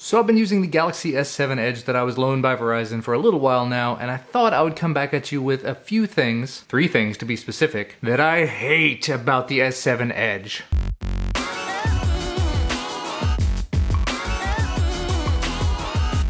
So I've been using the Galaxy S7 Edge that I was loaned by Verizon for a little while now, and I thought I would come back at you with a few things, 3 things to be specific, that I hate about the S7 Edge.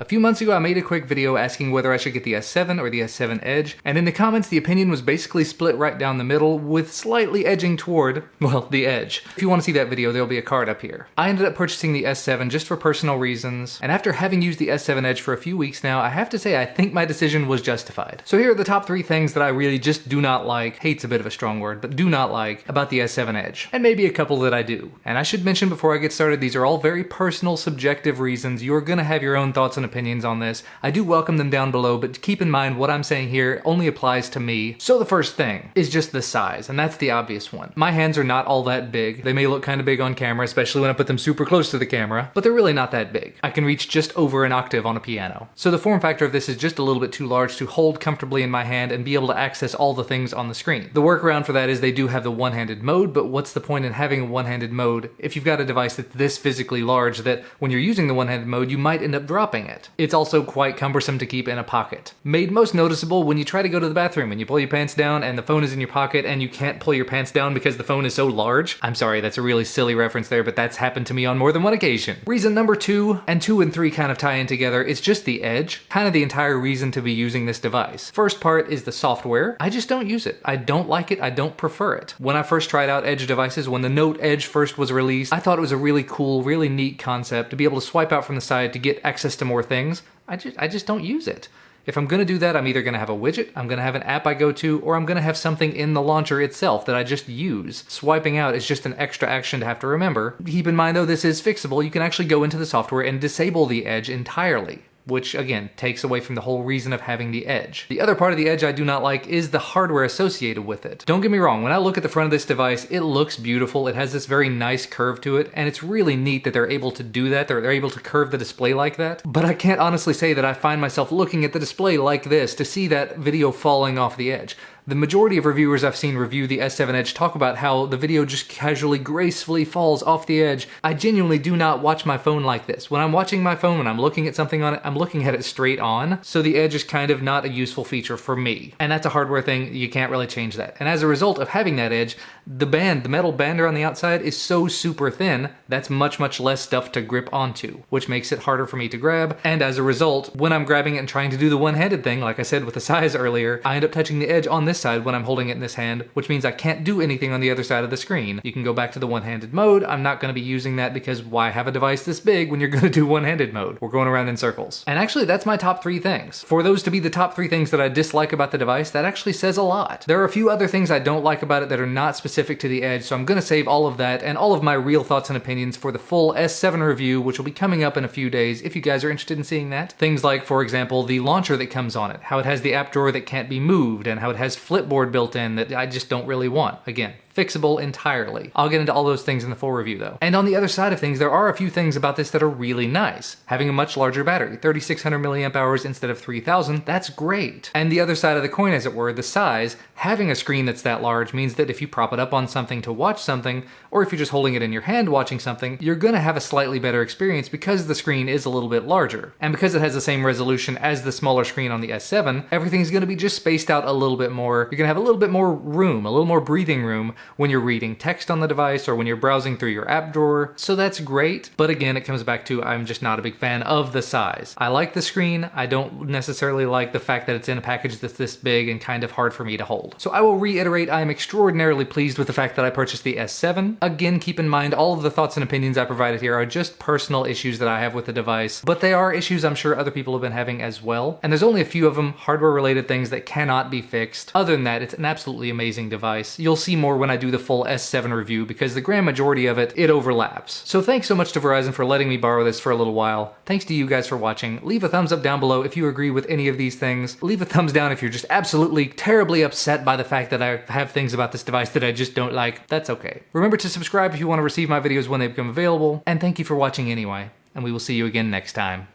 A few months ago, I made a quick video asking whether I should get the S7 or the S7 Edge, and in the comments the opinion was basically split right down the middle, with slightly edging toward, well, the Edge. If you want to see that video, there'll be a card up here. I ended up purchasing the S7 just for personal reasons, and after having used the S7 Edge for a few weeks now, I have to say I think my decision was justified. So here are the top 3 things that I really just do not like, hate's a bit of a strong word, but do not like about the S7 Edge, and maybe a couple that I do. And I should mention before I get started, these are all very personal, subjective reasons. You're gonna have your own thoughts and opinions on this. I do welcome them down below, but keep in mind what I'm saying here only applies to me. So the first thing is just the size, and that's the obvious one. My hands are not all that big. They may look kind of big on camera, especially when I put them super close to the camera, but they're really not that big. I can reach just over an octave on a piano. So the form factor of this is just a little bit too large to hold comfortably in my hand and be able to access all the things on the screen. The workaround for that is they do have the one-handed mode, but what's the point in having a one-handed mode if you've got a device that's this physically large that when you're using the one-handed mode, you might end up dropping it. It's also quite cumbersome to keep in a pocket. Made most noticeable when you try to go to the bathroom and you pull your pants down and the phone is in your pocket and you can't pull your pants down because the phone is so large. I'm sorry, that's a really silly reference there, but that's happened to me on more than one occasion. Reason number 2, and 2 and 3 kind of tie in together, it's just the Edge. Kind of the entire reason to be using this device. First part is the software. I just don't use it. I don't like it. I don't prefer it. When I first tried out Edge devices, when the Note Edge first was released, I thought it was a really cool, really neat concept to be able to swipe out from the side to get access to more things. I just don't use it. If I'm gonna do that, I'm either gonna have a widget, I'm gonna have an app I go to, or I'm gonna have something in the launcher itself that I just use. Swiping out is just an extra action to have to remember. Keep in mind though, this is fixable. You can actually go into the software and disable the Edge entirely, which again takes away from the whole reason of having the Edge. The other part of the Edge I do not like is the hardware associated with it. Don't get me wrong, when I look at the front of this device, it looks beautiful. It has this very nice curve to it, and it's really neat that they're able to do that. They're able to curve the display like that. But I can't honestly say that I find myself looking at the display like this to see that video falling off the Edge. The majority of reviewers I've seen review the S7 Edge talk about how the video just casually, gracefully falls off the Edge. I genuinely do not watch my phone like this. When I'm watching my phone, when I'm looking at something on it, I'm looking at it straight on, so the Edge is kind of not a useful feature for me. And that's a hardware thing, you can't really change that. And as a result of having that Edge, the metal bander on the outside is so super thin, that's much less stuff to grip onto, which makes it harder for me to grab. And as a result, when I'm grabbing it and trying to do the one-handed thing, like I said with the size earlier, I end up touching the Edge on this side when I'm holding it in this hand, which means I can't do anything on the other side of the screen. You can go back to the one-handed mode. I'm not going to be using that because why have a device this big when you're going to do one-handed mode? We're going around in circles. And actually, that's my top 3 things. For those to be the top 3 things that I dislike about the device, that actually says a lot. There are a few other things I don't like about it that are not specific to the Edge, so I'm going to save all of that and all of my real thoughts and opinions for the full S7 review, which will be coming up in a few days if you guys are interested in seeing that. Things like, for example, the launcher that comes on it, how it has the app drawer that can't be moved, and how it has Flipboard built in that I just don't really want. Again, fixable entirely. I'll get into all those things in the full review though. And on the other side of things, there are a few things about this that are really nice. Having a much larger battery, 3600 milliamp hours instead of 3000, that's great. And the other side of the coin, as it were, the size, having a screen that's that large means that if you prop it up on something to watch something, or if you're just holding it in your hand watching something, you're gonna have a slightly better experience because the screen is a little bit larger. And because it has the same resolution as the smaller screen on the S7, everything's gonna be just spaced out a little bit more. You're gonna have a little bit more room, a little more breathing room when you're reading text on the device or when you're browsing through your app drawer. So that's great, but again, it comes back to I'm just not a big fan of the size. I like the screen, I don't necessarily like the fact that it's in a package that's this big and kind of hard for me to hold. So I will reiterate, I am extraordinarily pleased with the fact that I purchased the S7. Again, keep in mind all of the thoughts and opinions I provided here are just personal issues that I have with the device, but they are issues I'm sure other people have been having as well. And there's only a few of them, hardware related things that cannot be fixed. Other than that, it's an absolutely amazing device. You'll see more when I do the full S7 review because the grand majority of it overlaps. So thanks so much to Verizon for letting me borrow this for a little while. Thanks to you guys for watching. Leave a thumbs up down below if you agree with any of these things. Leave a thumbs down if you're just absolutely terribly upset by the fact that I have things about this device that I just don't like. That's okay. Remember to subscribe if you want to receive my videos when they become available. And thank you for watching anyway. And we will see you again next time.